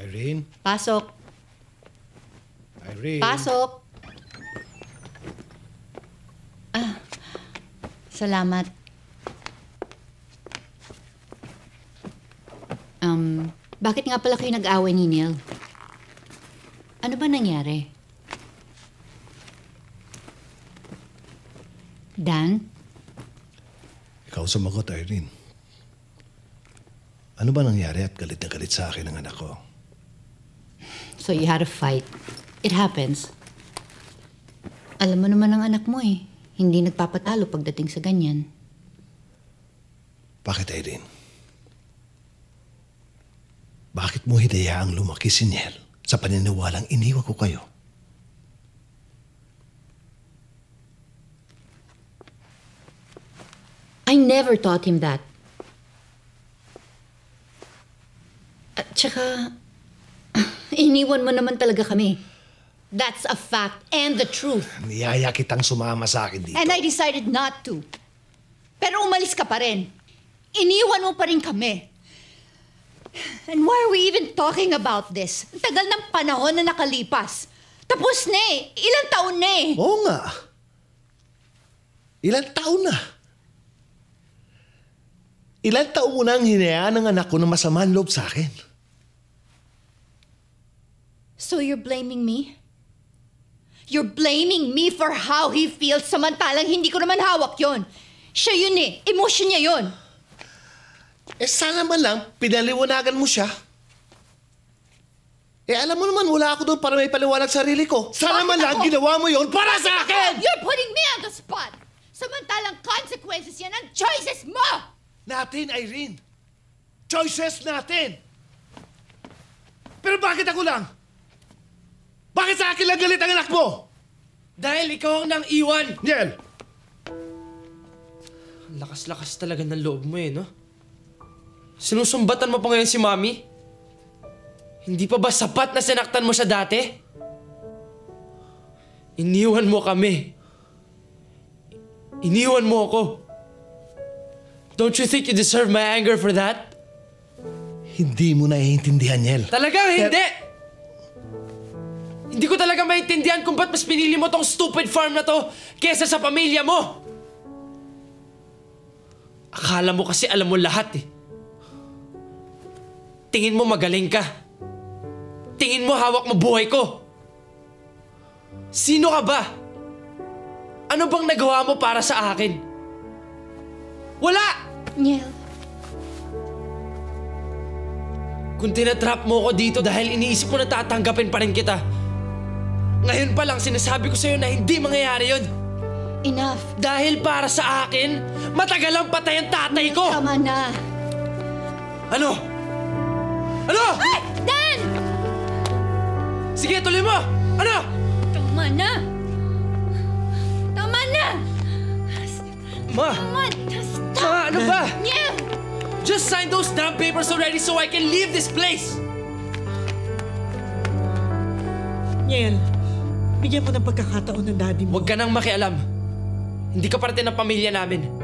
Irene? Pasok. Irene? Pasok. Salamat. Bakit nga pala kayo nag-away ni Neil? Ano ba nangyari? Dan? Ikaw sumagot, Irene. Ano ba nangyari at galit na galit sa akin ang anak ko? So you had a fight. It happens. Alam mo naman ang anak mo eh. Hindi nagpapatalo pagdating sa ganyan. Bakit, Irene? Bakit mo hinayaang lumaki si Niel sa paniniwalang iniwan ko kayo? I never taught him that. At saka, iniwan mo naman talaga kami. That's a fact and the truth. Niyaya kitang sumama sa akin dito. And I decided not to. Pero umalis ka pa rin. Iniwan mo pa rin kami. And why are we even talking about this? Ang tagal ng panahon na nakalipas. Tapos na eh. Ilang taon na eh. Oo nga. Ilang taon na. Ilang taon mo nang hinayaan ng anak ko na masama ang loob sa akin. So you're blaming me? You're blaming me for how he feels samantalang hindi ko naman hawak yon. Siya yun eh. Emotion niya yun. Sana man lang pinaliwanagan mo siya. Alam mo naman, wala ako doon para may paliwanag sarili ko. Sana man lang ginawa mo yon para sa akin! You're putting me on the spot! Samantalang consequences yan ang choices mo! Natin, Irene. Choices natin. Pero bakit ako lang? Bakit sa akin lang galit ang anak mo? Dahil ikaw ang nang iwan. Niel! Ang lakas-lakas talaga ng loob mo no? Sinusumbatan mo pa ngayon si Mami? Hindi pa ba sapat na sinaktan mo siya dati? Iniwan mo kami. Iniwan mo ako. Don't you think you deserve my anger for that? Hindi mo naiintindihan, Niel. Talagang hindi! Hindi ko talaga maintindihan kung ba't mas pinili mo tong stupid farm na to kesa sa pamilya mo. Akala mo kasi alam mo lahat eh. Tingin mo magaling ka. Tingin mo hawak mo buhay ko. Sino ka ba? Ano bang nagawa mo para sa akin? Wala! Niel. Kung tinatrap mo ko dito dahil iniisip mo na tatanggapin pa rin kita, ngayon pa lang sinasabi ko sa'yo na hindi mangyayari yun. Enough. Dahil para sa akin, matagal ang patay ang tatay ko! Tama na. Ano? Ano? Ay! Dan! Sige, tuloy mo! Ano? Tama na. Tama na. Ma! Tama na. Stop. Ma, ano ba? Niel! Just sign those damn papers already so I can leave this place! Niel, bigyan mo ng pagkakataon ng daddy mo. Huwag ka nang makialam. Hindi ka parte ng pamilya namin.